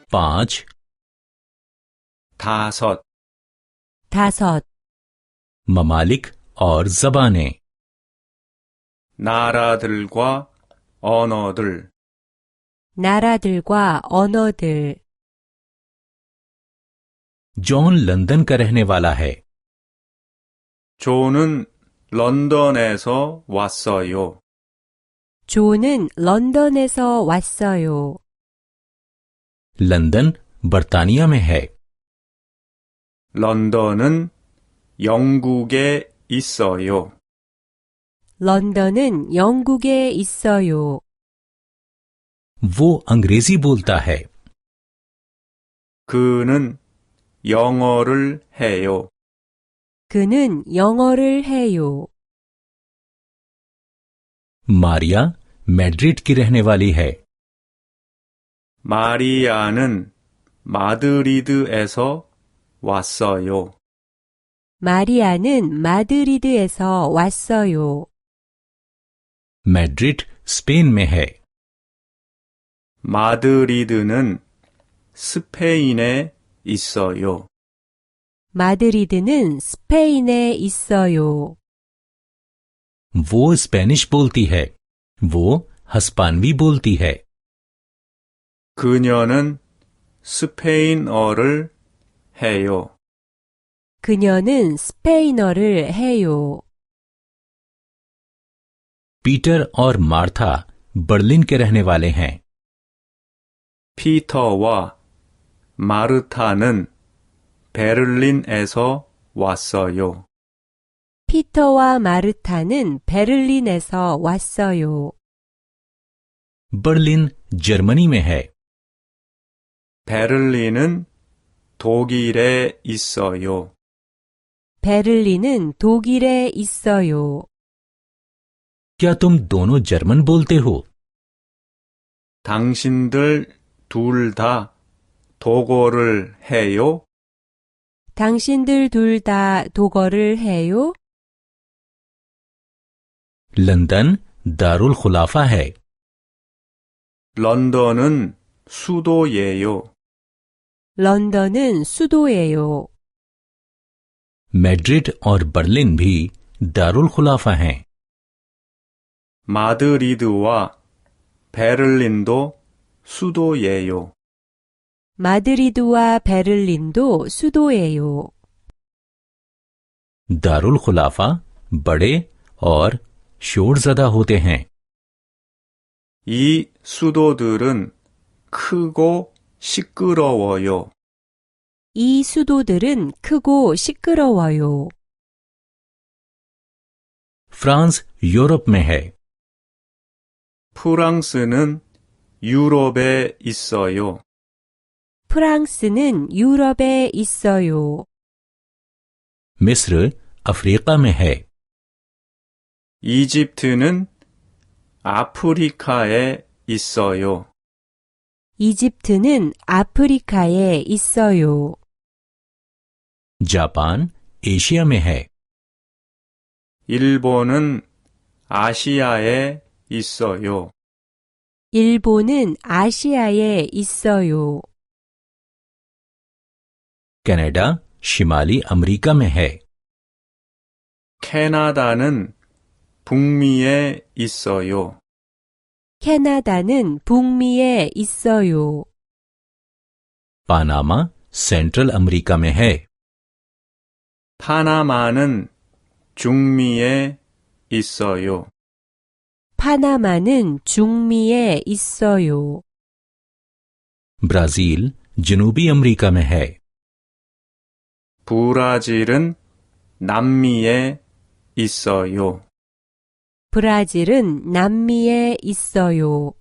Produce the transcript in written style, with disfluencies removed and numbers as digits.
5 다섯, 다섯, ममालिक और ज़बानें। 나라들과 언어들. 나라들과 언어들. जॉन लंदन का रहने वाला है। 존은 런던에서 왔어요. 존은 런던에서 왔어요. लंदन बर्तानिया में है। 런던은 영국에 있어요. 런던은 영국에 있어요. वो अंग्रेजी बोलता है। 그는 영어를 해요. 그는 영어를 해요. मारिया मैड्रिड की रहने वाली है। 마리아는 마드리드에서 왔어요. 마리아는 마드리드에서 왔어요. मैड्रिड स्पेन में है। 마드리드는 스페인에 있어요. 마드리드는 스페인에 있어요. वो स्पेनिश बोलती है। वो हस्पानवी बोलती है। 그녀는 스페인어를 해요. 그녀는 스페인어를 해요. पीटर और मार्था बर्लिन के रहने वाले हैं। 피터와 마르타는 베를린에서 왔어요. 피터와 마르타는 베를린에서 왔어요. बर्लिन जर्मनी में है। 베를린은 독일에 있어요. 베를린은 독일에 있어요. क्या तुम दोनों जर्मन बोलते हो? 당신들 둘 다 독어를 해요? 당신들 둘 다 독어를 해요? लंदन दारुल खुलाफा है। 런던은 수도예요. 런던은 수도예요. मैड्रिड और बर्लिन भी दारुल खुलाफा हैं। 마드리드와 베를린도 수도예요. 마드리드와 베를린도 수도예요. दारुल खुलाफा बड़े और शोरज़दा होते हैं। 이 수도들은 크고 시끄러워요. 이 수도들은 크고 시끄러워요. फ्रांस यूरोप में है। 프랑스는 유럽에 있어요. 프랑스는 유럽에 있어요. मिस्र अफ्रीका में है। 이집트는 아프리카에 있어요. 이집트는 아프리카에 있어요. जापान एशिया में है। 일본은 아시아에 있어요. 일본은 아시아에 있어요. कनाडा शिमाली अमेरिका में है। 캐나다는 북미에 있어요. 캐나다는 북미에 있어요. पानामा सेंट्रल अमेरिका में है। 파나마는 중미에 있어요. 파나마는 중미에 있어요. ब्राजील जनूबी अमेरिका में है। 브라질은 남미에 있어요. 브라질은 남미에 있어요.